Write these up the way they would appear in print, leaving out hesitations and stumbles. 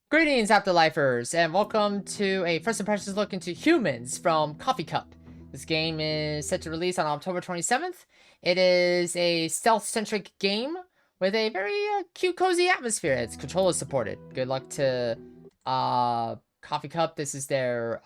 Greetings, Afterlifers, and welcome to a first impressions look into Hoomanz from Coffee Cup. This game is set to release on October 27th. It is a stealth-centric game with a very cute, cozy atmosphere. Its controller supported. Good luck to Coffee Cup. This is their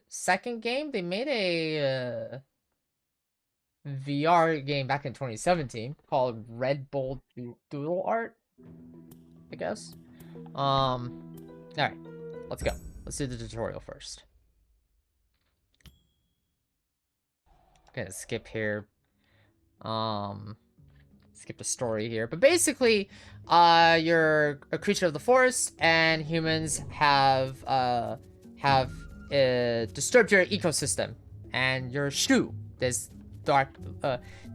second game. They made a VR game back in 2017 called Red Bull Doodle Art, I guess. Alright, let's go. Let's do the tutorial first. Gonna skip here. Skip the story here. But basically, you're a creature of the forest, and humans have disturbed your ecosystem. And you're Shoo, this dark,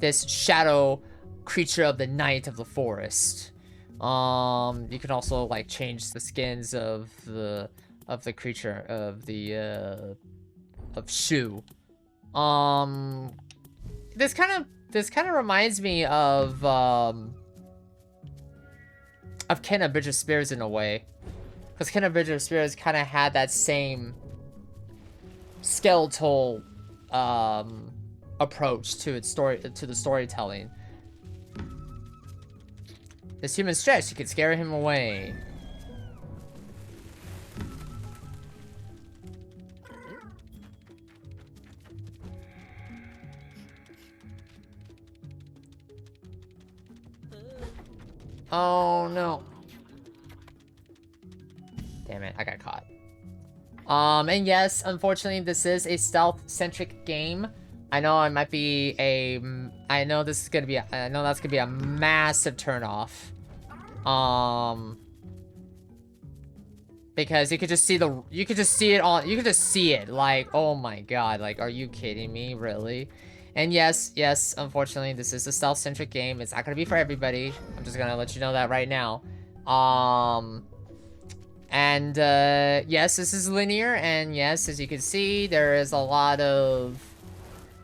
this shadow creature of the night of the forest. You can also like change the skins of the creature of Shoo. This kind of reminds me of Kenna Bridge of Spirits in a way, because Kenna Bridge of Spirits kind of had that same skeletal approach to the storytelling. This human stretch, you could scare him away. Oh no. Damn it, I got caught. And yes, unfortunately, this is a stealth-centric game. I know I might be a... I know this is gonna be a... I know that's gonna be a massive turnoff. Because you could just see the... You could just see it on... You could just see it. Like, oh my god. Like, are you kidding me? Really? And yes, unfortunately, this is a stealth-centric game. It's not gonna be for everybody. I'm just gonna let you know that right now. And, yes, this is linear, and yes, as you can see, there is a lot of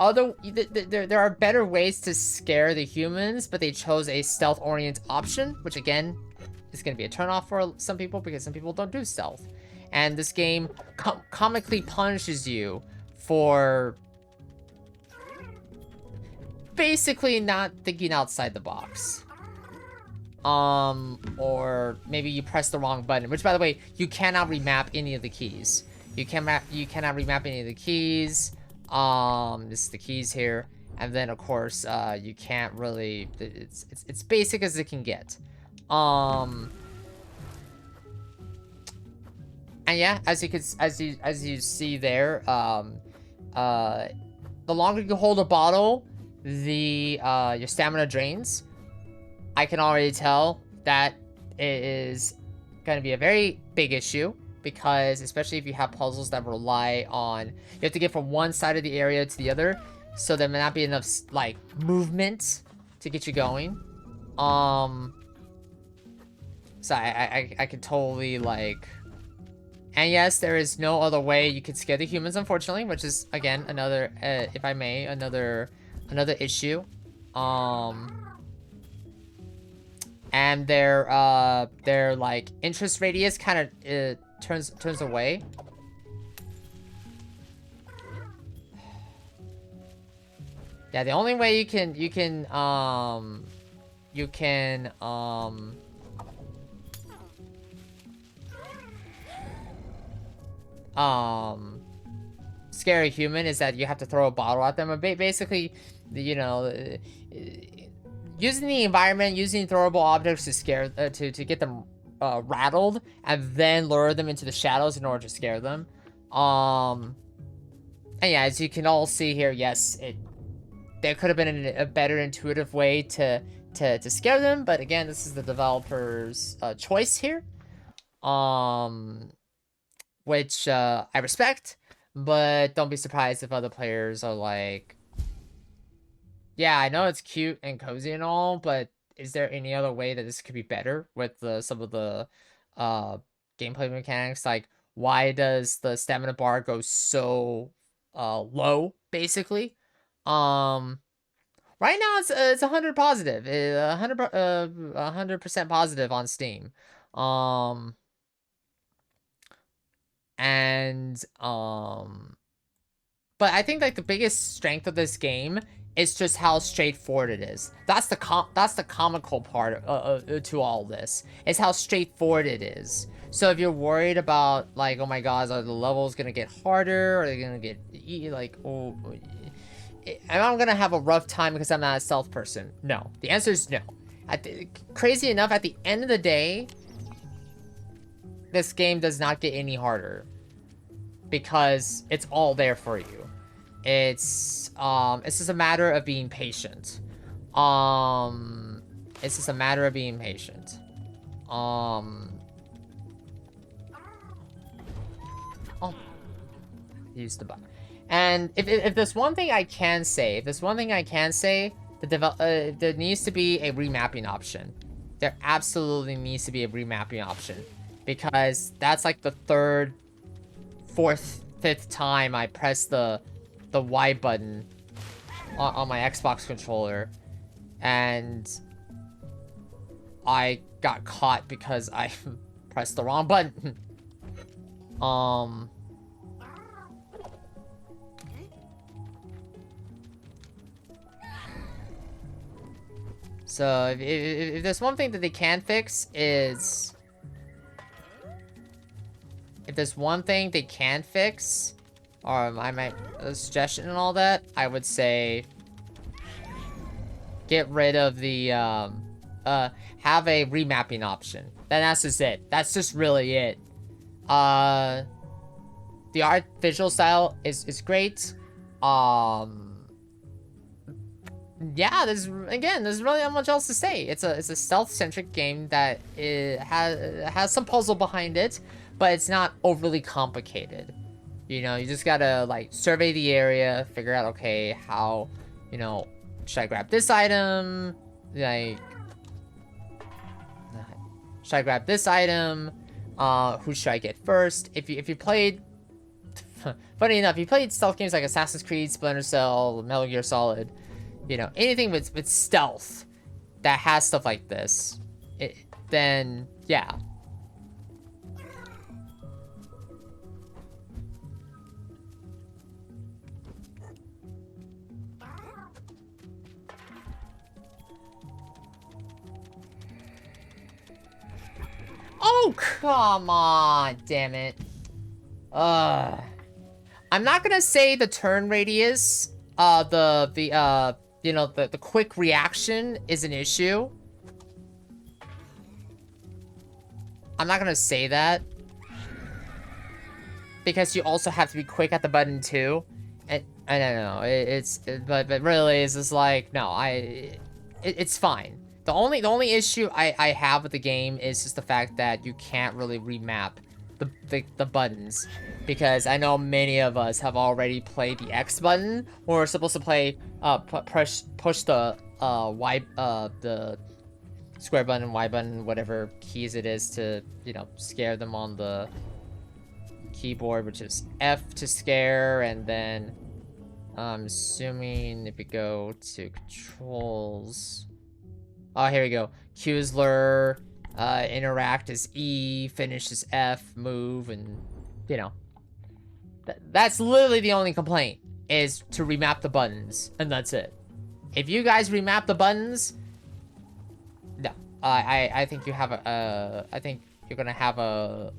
other... There are better ways to scare the humans, but they chose a stealth-oriented option, which, again, is going to be a turnoff for some people, because some people don't do stealth. And this game comically punishes you for basically not thinking outside the box. Or maybe you press the wrong button, which, by the way, you cannot remap any of the keys. You cannot remap any of the keys. This is the keys here. And then, of course, you can't really... It's basic as it can get. And yeah, as you see there, the longer you hold a bottle, your stamina drains. I can already tell that it is going to be a very big issue, because especially if you have puzzles that rely on... You have to get from one side of the area to the other, so there may not be enough, like, movement to get you going. So I could totally, like... And yes, there is no other way you could scare the humans, unfortunately, which is, again, another, if I may, another issue. And their like interest radius kind of turns away. Yeah, the only way you can scare a human is that you have to throw a bottle at them. Or basically, you know, using the environment, using throwable objects to scare, to get them rattled, and then lure them into the shadows in order to scare them. And yeah, as you can all see here, yes, there could have been a better intuitive way to scare them, but again, this is the developer's choice here. Which I respect, but don't be surprised if other players are like, yeah, I know it's cute and cozy and all, but is there any other way that this could be better with some of the gameplay mechanics? Like, why does the stamina bar go so low, basically? We're Right now, it's 100 positive, 100% positive on Steam, and but I think like the biggest strength of this game is just how straightforward it is. That's the comical part to all this, is how straightforward it is. So if you're worried about like, oh my god, are the levels gonna get harder? Are they gonna get like, oh, am I gonna have a rough time because I'm not a stealth person? No. The answer is no. Crazy enough, at the end of the day, this game does not get any harder because it's all there for you. It's just a matter of being patient. It's just a matter of being patient. Oh, use the button. And if there's one thing I can say, there needs to be a remapping option. There absolutely needs to be a remapping option, because that's like the third, fourth, fifth time I pressed the Y button on my Xbox controller, and I got caught because I pressed the wrong button. So if there's one thing that they can fix is... If there's one thing they can fix, or I might... a suggestion and all that, I would say... get rid of the, have a remapping option. Then that's just it. That's just really it. The art visual style is great. Yeah, there's really not much else to say. It's a stealth-centric game that has some puzzle behind it, but it's not overly complicated. You know, you just gotta like survey the area, figure out, okay, how, you know, should I grab this item? Like, should I grab this item? Who should I get first? If you played, funny enough, you played stealth games like Assassin's Creed, Splinter Cell, Metal Gear Solid, you know, anything with stealth that has stuff like this, then yeah. Oh, come on, damn it. I'm not gonna say the turn radius, you know, the quick reaction is an issue. I'm not gonna say that, because you also have to be quick at the button too. And I don't know, but really it's just like, no, it's fine. The only issue I have with the game is just the fact that you can't really remap the buttons, because I know many of us have already played the X button, or we're supposed to play push the the square button, Y button, whatever keys it is to, you know, scare them on the keyboard, which is F to scare, and then I'm assuming if you go to controls, oh, here we go. Q is lure, interact is E, finish is F, move, and, you know. That's literally the only complaint, is to remap the buttons, and that's it. If you guys remap the buttons, no. I think you have I think you're gonna have a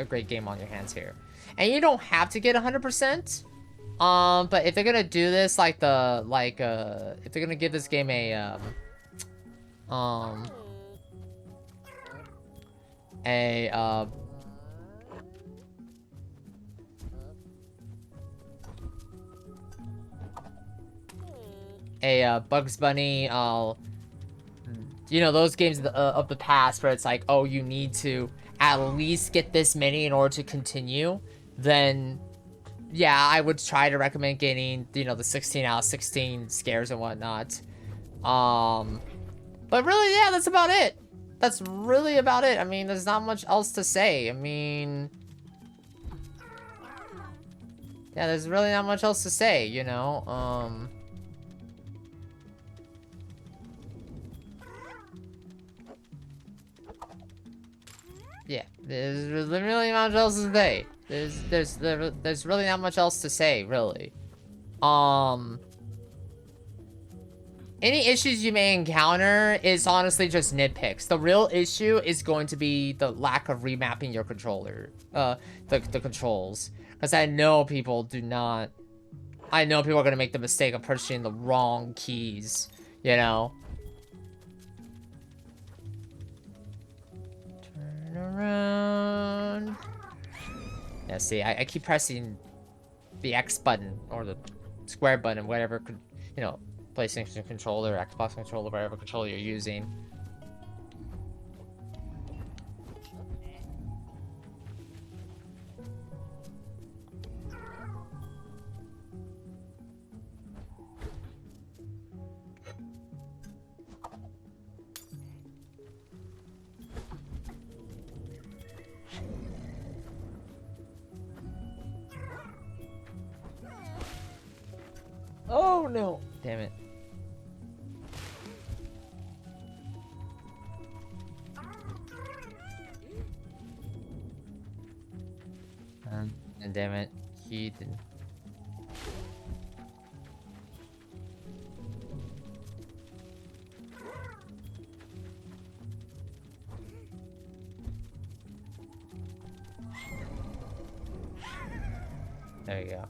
great game on your hands here. And you don't have to get 100%. But if they're gonna do this, like if they're gonna give this game a, Bugs Bunny, you know, those games of the past where it's like, oh, you need to at least get this many in order to continue, then yeah, I would try to recommend getting, you know, the 16 out of 16 scares and whatnot. But really, yeah, that's about it. That's really about it. I mean, there's not much else to say. I mean, yeah, there's really not much else to say, you know. Yeah, there's really not much else to say. There's really not much else to say, really. Any issues you may encounter is honestly just nitpicks. The real issue is going to be the lack of remapping your controller, the controls. Because I know people do not... I know people are going to make the mistake of purchasing the wrong keys, you know? Turn around. Yeah, see, I keep pressing the X button, or the square button, whatever could, you know, PlayStation controller, Xbox controller, whatever controller you're using. Oh no! Damn it. And damn it, he didn't. There you go.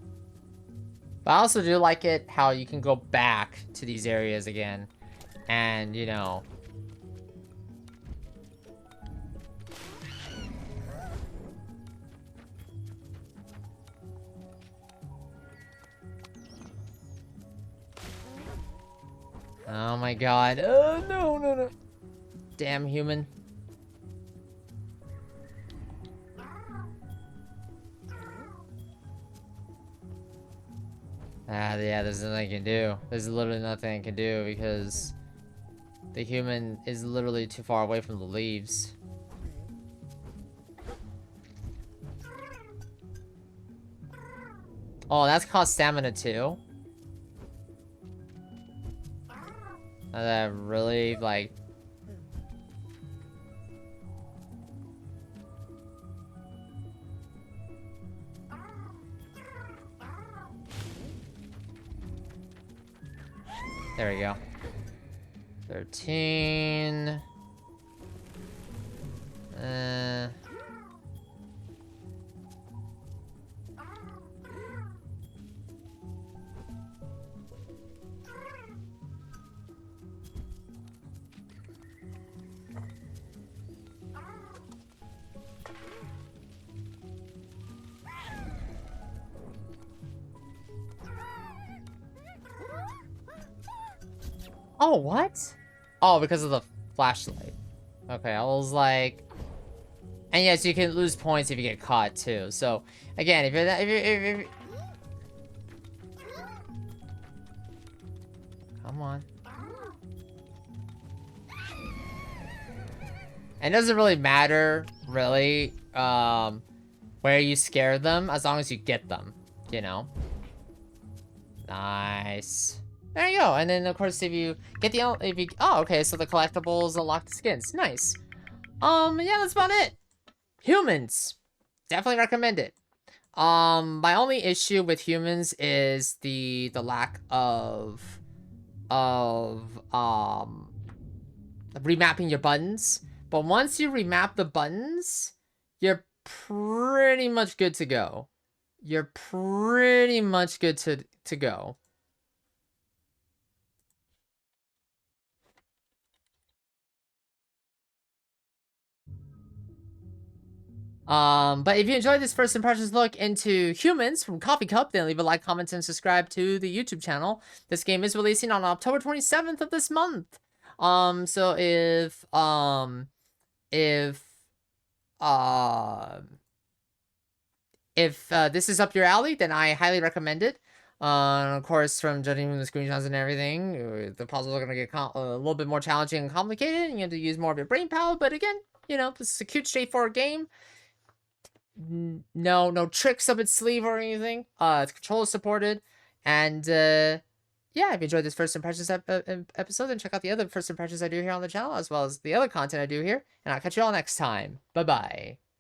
But I also do like it how you can go back to these areas again. And, you know... Oh my god. Oh, no, no, no. Damn human. Yeah, there's nothing I can do. There's literally nothing I can do because the human is literally too far away from the leaves. Oh, that's cost stamina too. That really, like... There we go. 13. Oh, what? Oh, because of the flashlight. Okay, I was like... And yes, you can lose points if you get caught, too. So, again, if you're... Come on. And it doesn't really matter, really, where you scare them, as long as you get them, you know? Nice. There you go. And then, of course, if you get the... oh, okay, so the collectibles unlock the skins. Nice. Yeah, that's about it. Hoomanz. Definitely recommend it. My only issue with Hoomanz is the lack of remapping your buttons. But once you remap the buttons, you're pretty much good to go. You're pretty much good to go. But if you enjoyed this first impressions look into Hoomanz from Coffee Cup, then leave a like, comment, and subscribe to the YouTube channel. This game is releasing on October 27th of this month. So if this is up your alley, then I highly recommend it. Of course, from judging from the screenshots and everything, the puzzles are gonna get a little bit more challenging and complicated, and you have to use more of your brain power, but again, you know, this is a cute, straightforward game. No tricks up its sleeve or anything. It's controller supported, and yeah, if you enjoyed this first impressions episode, then check out the other first impressions I do here on the channel, as well as the other content I do here, and I'll catch you all next time. Bye bye.